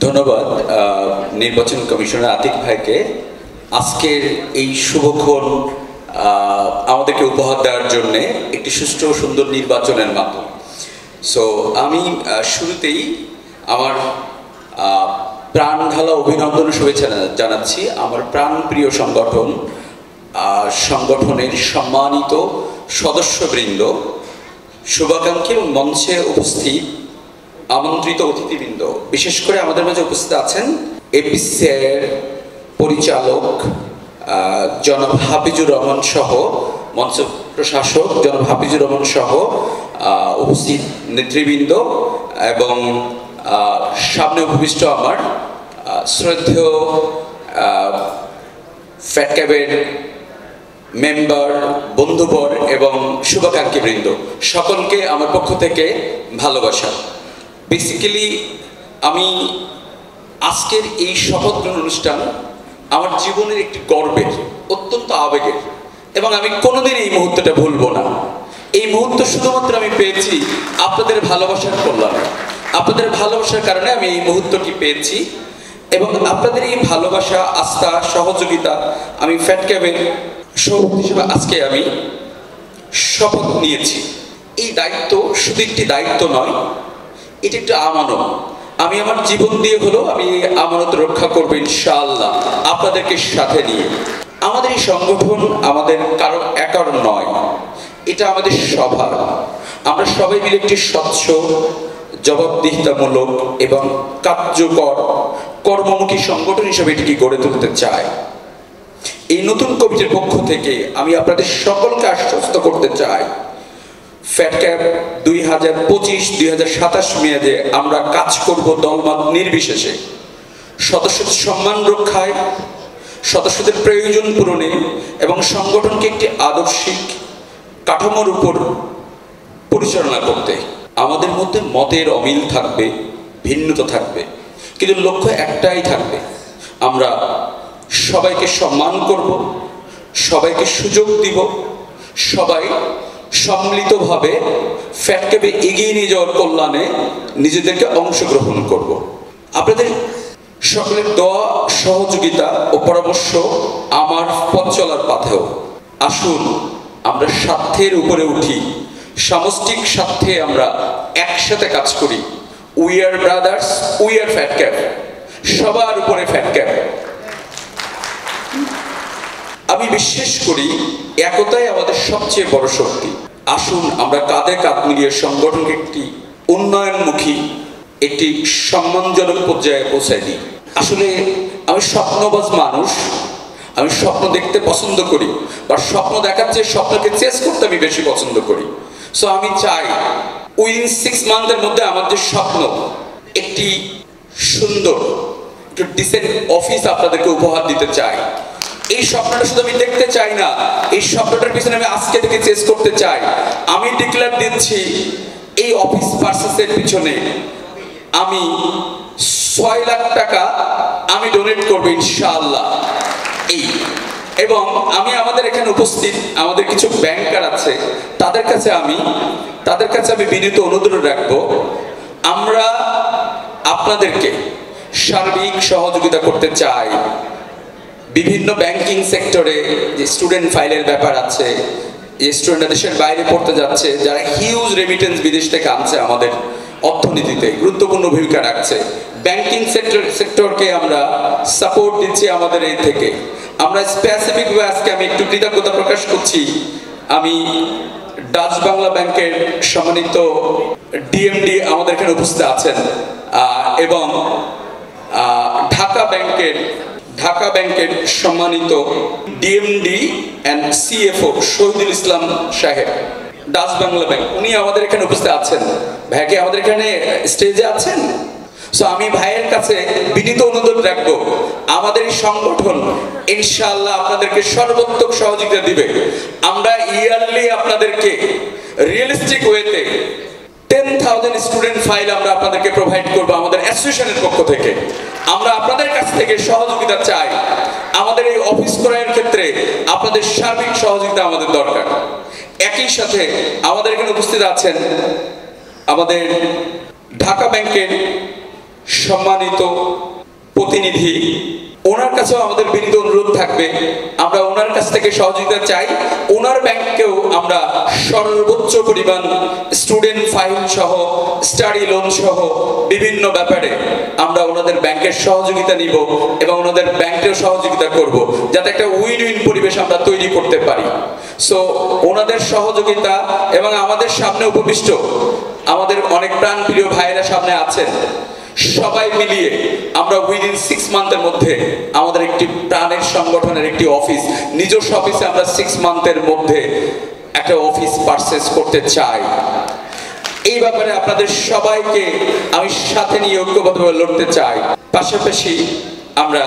ধন্যবাদ নির্বাচন কমিশনার আতিক ভাইকে আজকের এই শুভক্ষণ আমাদেরকে উপহার দেওয়ার জন্য একটি সুষ্ঠু ও সুন্দর নির্বাচনের মাধ্যম। সো আমি শুরুতেই আমার প্রাণ ঢালা অভিনন্দন ও শুভেচ্ছা জানাচ্ছি আমার প্রাণপ্রিয় সংগঠনের সম্মানিত সদস্যবৃন্দ, শুভাকাঙ্ক্ষী এবং মঞ্চে উপস্থিত আমন্ত্রিত অতিথিবৃন্দ, বিশেষ করে আমাদের মাঝে উপস্থিত আছেন এপিসির পরিচালক জনাব হাফিজুর রহমান সহ, মঞ্চ প্রশাসক জনাব হাফিজুর রহমান সহ উপস্থিত নেতৃবৃন্দ এবং সামনে উপবিষ্ট আমার শ্রদ্ধেয় ফ্যাট ক্যাবের মেম্বার, বন্ধুবর এবং শুভাকাঙ্ক্ষীবৃন্দ, সকলকে আমার পক্ষ থেকে ভালোবাসা। বেসিক্যালি আমি আজকের এই শপথ গ্রহণ অনুষ্ঠান আমার জীবনের একটি গর্বের, অত্যন্ত আবেগের, এবং আমি কোনোদিন এই মুহূর্তটা ভুলব না। এই মুহূর্ত শুধুমাত্র আমি পেয়েছি আপনাদের ভালোবাসার কল্যাণে। আপনাদের ভালোবাসার কারণে আমি এই মুহূর্তটি পেয়েছি এবং আপনাদের এই ভালোবাসা, আস্থা, সহযোগিতা আমি ফ্যাট ক্যাবের সভাপতি হিসেবে আজকে আমি শপথ নিয়েছি। এই দায়িত্ব শুধু একটি দায়িত্ব নয়, এটা একটা আমানত। আমি আমার জীবন দিয়ে হলেও আমি এই আমানত রক্ষা করবো ইনশাআল্লাহ, আপনাদেরকে সাথে নিয়ে। আমাদের এই সংগঠন আমাদের কারো একার নয়, এটা আমাদের সবার। আমরা সবাই মিলে একটি স্বচ্ছ, জবাবদিহিতামূলক এবং কার্যকর কর্মমুখী সংগঠন হিসেবে এটিকে গড়ে তুলতে চাই। এই নতুন কমিটির পক্ষ থেকে আমি আপনাদের সকলকে আশ্বস্ত করতে চাই, ফ্যাট ক্যাব 2025-2027 মেয়াদে আমরা কাজ করব দলমত নির্বিশেষে, সদস্যদের সম্মান রক্ষায়, সদস্যদের প্রয়োজন পূরণে এবং সংগঠনকে একটি আদর্শিক কাঠামোর উপর পরিচালনা করতে। আমাদের মধ্যে মতের অমিল থাকবে, ভিন্নতা থাকবে, কিন্তু লক্ষ্য একটাই থাকবে, আমরা সবাইকে সম্মান করব, সবাইকে সুযোগ দিব, সবাই সম্মিলিতভাবে ফ্যাট ক্যাবে এগিয়ে নিয়ে যাওয়ার কল্যাণে নিজেদেরকে অংশগ্রহণ করব। আপনাদের সকলের দোয়া, সহযোগিতা ও পরামর্শ আমার পথ চলার পথেও। আসুন আমরা স্বার্থের উপরে উঠি, সামষ্টিক স্বার্থে আমরা একসাথে কাজ করি। We are brothers, we are fat cab, সবার উপরে ফ্যাট ক্যাব। আমি বিশ্বাস করি একতাই আমাদের সবচেয়ে বড় শক্তি। আসুন আমরা কাঁধে কাঁধ মিলিয়ে সংগঠনকে একটি উন্নয়নমুখী, একটি সম্মানজনক পর্যায়ে পৌঁছায় দিই। আসলে আমি স্বপ্নবাজ মানুষ, আমি স্বপ্ন দেখতে পছন্দ করি, বা স্বপ্ন দেখার চেয়ে স্বপ্নকে চেস করতে আমি বেশি পছন্দ করি। সো আমি চাই উইদিন 6 মান্থের মধ্যে আমার যে স্বপ্ন, একটি সুন্দর, একটু ডিসেন্ট অফিস আপনাদেরকে উপহার দিতে চাই। এই স্বপ্নটা শুধু আমি দেখতে চাই না, এই স্বপ্নটার পিছনে আমি আজকে থেকে চেস করতে চাই। আমি ডিক্লেয়ার দিচ্ছি, এই অফিস পারচেসের পিছনে আমি 6 লাখ টাকা আমি ডোনেট করবো ইনশাআল্লাহ। এবং আমি আমাদের এখানে উপস্থিত আমাদের কিছু ব্যাংকার আছে, তাদের কাছে আমি বিনীত অনুরোধ রাখবো, আমরা আপনাদেরকে সার্বিক সহযোগিতা করতে চাই। বিভিন্ন ব্যাংকিং সেক্টরে যে স্টুডেন্ট ফাইলের ব্যাপার আছে, যে স্টুডেন্টরা দেশের বাইরে পড়তে যাচ্ছে, যারা হিউজ রেমিটেন্স বিদেশ থেকে আনছে, আমাদের অর্থনীতিতে গুরুত্বপূর্ণ ভূমিকা রাখছে, ব্যাংকিং সেক্টরকে আমরা সাপোর্ট দিচ্ছি আমাদের এই থেকে। আমরা স্পেসিফিকভাবে আজকে আমি একটু কৃতজ্ঞতা প্রকাশ করছি, আমি ডাচ বাংলা ব্যাংকের সম্মানিত ডিএমডি আমাদের এখানে উপস্থিত আছেন, এবং ঢাকা ব্যাংকের সম্মানিত DMD and CFO Shahidul Islam সাহেব, ডাচ বাংলা ব্যাংক, উনি আমাদের এখানে উপস্থিত আছেন। ভাইকে আমাদের এখানে স্টেজে আছেন। সো আমি ভাইয়ের কাছে বিনীত অনুরোধ রাখবো, আমাদের এই সংগঠন ইনশাআল্লাহ আপনাদেরকে সর্বোত্তম সহযোগিতা দিবে। আমরা ইয়ারলি আপনাদেরকে রিয়েলিস্টিক ওয়েতে 10,000 স্টুডেন্ট ফাইল আমরা আপনাদেরকে প্রোভাইড করবো আমাদের অ্যাসোসিয়েশনের পক্ষ থেকে। আমরা আপনাদের কাছ থেকে সহযোগিতা চাই। আমাদের এই অফিস ক্রয়ের ক্ষেত্রে আপনাদের সার্বিক সহযোগিতা আমাদের দরকার। একই সাথে আমাদের এখানে উপস্থিত আছেন আমাদের ঢাকা ব্যাংকের সম্মানিত প্রতিনিধি, ওনার কাছেও আমাদের বিনীত অনুরোধ থাকবে, আমরা ওনার কাছ থেকে সহযোগিতা চাই। ওনার ব্যাংকেও আমরা সর্বোচ্চ পরিমাণ স্টুডেন্ট ফাইল সহ, স্টাডি লোন সহ বিভিন্ন ব্যাপারে আমরা ওনাদের ব্যাংকের সহযোগিতা নিব এবং ওনাদের ব্যাংকেও সহযোগিতা করব, যাতে একটা উইন উইন পরিবেশ আমরা তৈরি করতে পারি। সো ওনাদের সহযোগিতা এবং আমাদের সামনে উপবিষ্ট আমাদের অনেক প্রাণপ্রিয় ভাইয়েরা সামনে আছেন, সবাই মিলিয়ে আমরা উইদিন 6 মান্থের মধ্যে আমাদের একটি প্রাণের সংগঠনের একটি অফিস, নিজস্ব অফিসে আমরা 6 মান্থের মধ্যে একটা অফিস পারচেজ করতে চাই। এই ব্যাপারে আপনাদের সবাইকে আমি সাথে নিয়ে ঐক্যবদ্ধভাবে লড়তে চাই। পাশাপাশি আমরা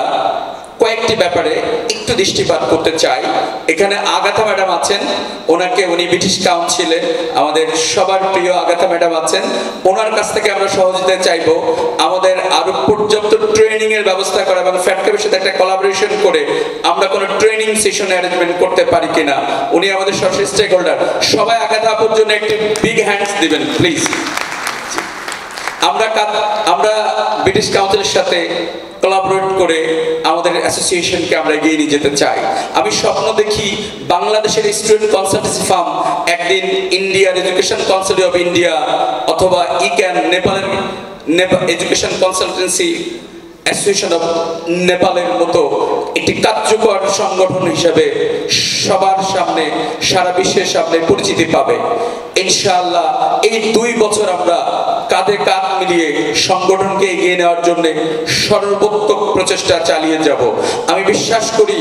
কয়েকটি ব্যাপারে একটু দৃষ্টিপাত করতে চাই। এখানে আগাথা ম্যাডাম আছেন, উনি ব্রিটিশ কাউন্সিলে আমাদের সবার প্রিয় আগাথা ম্যাডাম আছেন, ওনার কাছ থেকে আমরা সহযোগিতা চাইব আমাদের আরো পর্যাপ্ত ট্রেনিং এর ব্যবস্থা করা এবং ফ্যাটক্যাবের সাথে একটা কোলাবোরেশন করে আমরা কোনো ট্রেনিং সেশন অ্যারেঞ্জমেন্ট করতে পারি কিনা। উনি আমাদের সরাসরি স্টেক হোল্ডার। সবাই আগাথা আপুর জন্য একটি বিগ হ্যান্ডস দিবেন প্লিজ। আমরা ব্রিটিশ কাউন্সিলের সাথে কোলাবোরেট করে আমাদের অ্যাসোসিয়েশনকে আমরা এগিয়ে নিয়ে যেতে চাই। আমি স্বপ্ন দেখি বাংলাদেশের স্টুডেন্ট কনসালটেন্সি ফার্ম একদিন ইন্ডিয়ার এডুকেশন কাউন্সিল অফ ইন্ডিয়া অথবা ইক্যান নেপালের এডুকেশন কনসালটেন্সি অ্যাসোসিয়েশন অফ নেপালের মতো একটি কার্যকর সংগঠন হিসেবে সবার সামনে, সারা বিশ্বের সামনে পরিচিতি পাবে। ইনশাআল্লাহ এই 2 বছর আমরা কাঁধে কাঁধ মিলিয়ে সংগঠনকে এগিয়ে নেওয়ার জন্য সর্বোত্তম প্রচেষ্টা চালিয়ে যাব। আমি বিশ্বাস করি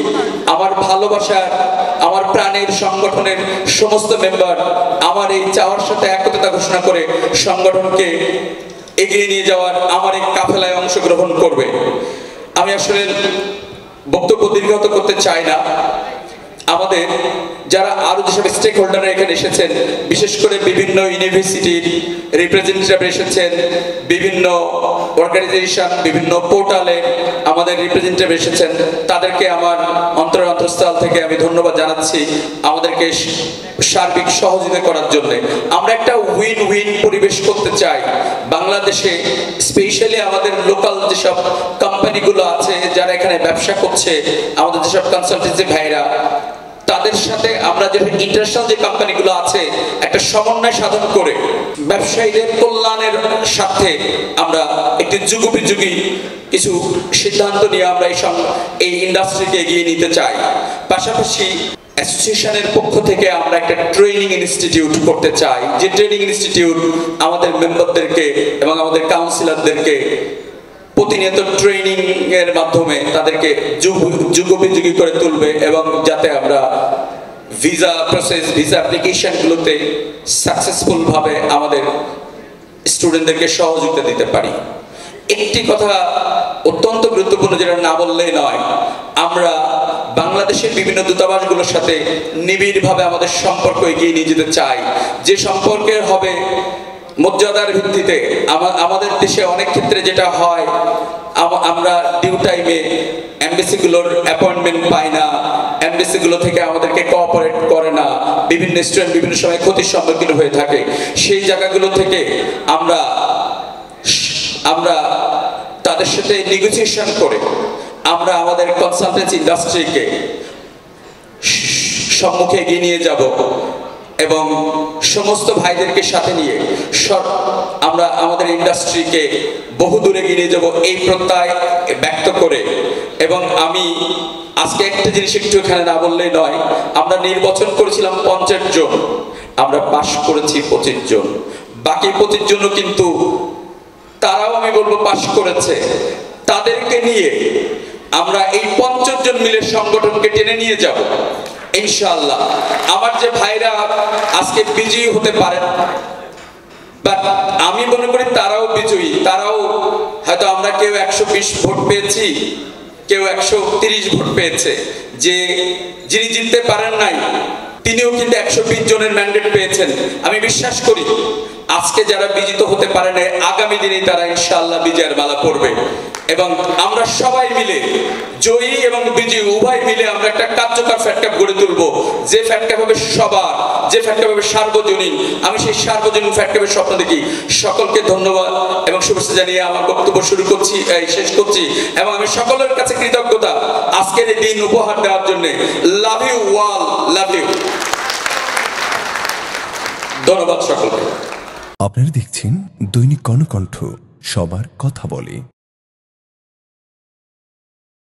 আমার ভালোবাসার, আমার প্রাণের সংগঠনের সমস্ত মেম্বার আমার এই চাওয়ার সাথে একতা ঘোষণা করে সংগঠনকে এগিয়ে নিয়ে যাওয়ার আমার এই কাফেলায় অংশগ্রহণ করবে। আমি আসলে বক্তব্য দীর্ঘায়িত করতে চাই না। আমাদের যারা আরো যেসব স্টেক হোল্ডাররা এখানে এসেছেন, বিশেষ করে বিভিন্ন ইউনিভার্সিটির রিপ্রেজেন্টেটিভ এসেছেন, বিভিন্ন অর্গানাইজেশন, বিভিন্ন পোর্টালে আমাদের রিপ্রেজেন্টেটিভ এসেছেন, তাদেরকে আমার অন্তরস্থল থেকে আমি ধন্যবাদ জানাচ্ছি আমাদেরকে সার্বিক সহযোগিতা করার জন্য। আমরা একটা উইন উইন পরিবেশ করতে চাই বাংলাদেশে, স্পেশালি আমাদের লোকাল যেসব কোম্পানিগুলো আছে যারা এখানে ব্যবসা করছে, আমাদের যেসব কনসালটেন্সি ভাইরা, তাদের সাথে আমরা যে ইন্টারন্যাশনাল যে কোম্পানিগুলো আছে একটা সমন্বয় সাধন করে ব্যবসায়ীদের কল্যাণের সাথে আমরা একটি যুগোপযোগী কিছু সিদ্ধান্ত নিয়ে আমরা এই ইন্ডাস্ট্রিকে এগিয়ে নিতে চাই। পাশাপাশি অ্যাসোসিয়েশনের পক্ষ থেকে আমরা একটা ট্রেনিং ইনস্টিটিউট করতে চাই, যে ট্রেনিং ইনস্টিটিউট আমাদের মেম্বারদেরকে এবং আমাদের কাউন্সিলরদেরকে প্রতিনিয়ত ট্রেনিং এর মাধ্যমে তাদেরকে যুগোপযোগী করে তুলবে এবং যাতে আমরা ভিসা প্রসেস, ভিসা অ্যাপ্লিকেশন গুলোতে সাকসেসফুল ভাবে আমাদের স্টুডেন্টদেরকে সহযোগিতা দিতে পারি। একটি কথা অত্যন্ত গুরুত্বপূর্ণ, যেটা না বললেই নয়, আমরা বাংলাদেশের বিভিন্ন দূতাবাসগুলোর সাথে নিবিড়ভাবে আমাদের সম্পর্ক এগিয়ে নিয়ে যেতে চাই, যে সম্পর্কের হবে মর্যাদার ভিত্তিতে। আমাদের দেশে অনেক ক্ষেত্রে যেটা হয়, আমরা ডিউ টাইমে এমবেসিগুলোর অ্যাপয়েন্টমেন্ট পাই না, এমবেসিগুলো থেকে আমাদেরকে কোঅপারেট করে না, বিভিন্ন স্টুডেন্ট বিভিন্ন সময় ক্ষতির সম্মুখীন হয়ে থাকে। সেই জায়গাগুলো থেকে আমরা তাদের সাথে নেগোসিয়েশন করে আমরা আমাদের কনসালটেন্সি ইন্ডাস্ট্রিকে সম্মুখে এগিয়ে নিয়ে যাব এবং সমস্ত ভাইদেরকে সাথে নিয়ে আমরা আমাদের ইন্ডাস্ট্রিকে বহুদূর এগিয়ে নিয়ে যাব এই প্রত্যয় ব্যক্ত করে। এবং আমি আজকে একটা জিনিস একটু এখানে না বললেই নয়, আমরা নির্বাচন করেছিলাম 50 জন, আমরা পাস করেছি 25 জন, বাকি 25 জনও কিন্তু তারাও আমি বলবো পাস করেছে। তাদেরকে নিয়ে আমরা এই 50 জন মিলে সংগঠনকে টেনে নিয়ে যাব ইনশাআল্লাহ। আমার যে ভাইরা আজকে বিজয়ী হতে পারেন, বাট আমি মনে করি তারাও বিজয়ী, তারাও হয়তো আমরা কেউ 120 ভোট পেয়েছি, কেউ 130 ভোট পেয়েছে, যিনি জিততে পারেন নাই তিনিও কিন্তু 120 জনের ম্যান্ডেট পেয়েছেন। আমি বিশ্বাস করি আজকে যারা বিজিত হতে পারে না, আগামী দিনে তারা ইনশাআল্লাহ বিজয়ের মালা পরবে এবং আমরা সবাই মিলে জয়ী এবং বিজয়ী উভয় মিলে আমরা একটা কার্যকর ফ্যাট ক্যাম্প গড়ে তুলবো, যে ফ্যাট ক্যাম্প হবে সবার, যে ফ্যাট ক্যাম্প হবে সার্বজনীন। আমি সেই সার্বজনীন ফ্যাট ক্যাম্পের স্বপ্ন দেখি। সকলকে ধন্যবাদ এবং শুভেচ্ছা জানিয়ে আমার বক্তব্য শুরু করছি, শেষ করছি। এবং আমি সকলের কাছে কৃতজ্ঞতা আজকের এই দিন উপহার দেওয়ার জন্য। Love you all, love you. ধন্যবাদ সকলকে। আপনারা দেখছেন দৈনিক কর্ণকণ্ঠ, সবার কথা বলে।